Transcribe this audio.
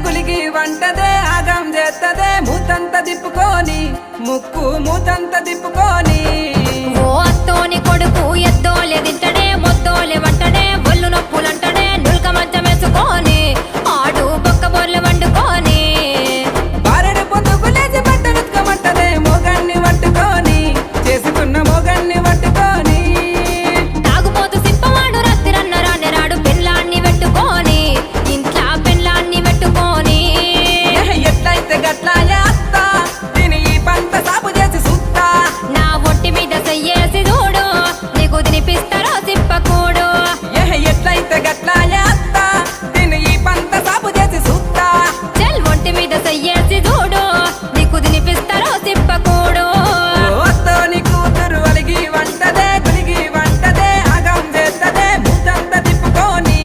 గులిగి వంటదే ఆగం చేస్తదే మూతంత దిప్పుకొని ముక్కు మూతంత దిప్పుకొని ఓ అత్తోని కొడుకు ఎద్దోలే తింటడే మొత్తోలే వంటడే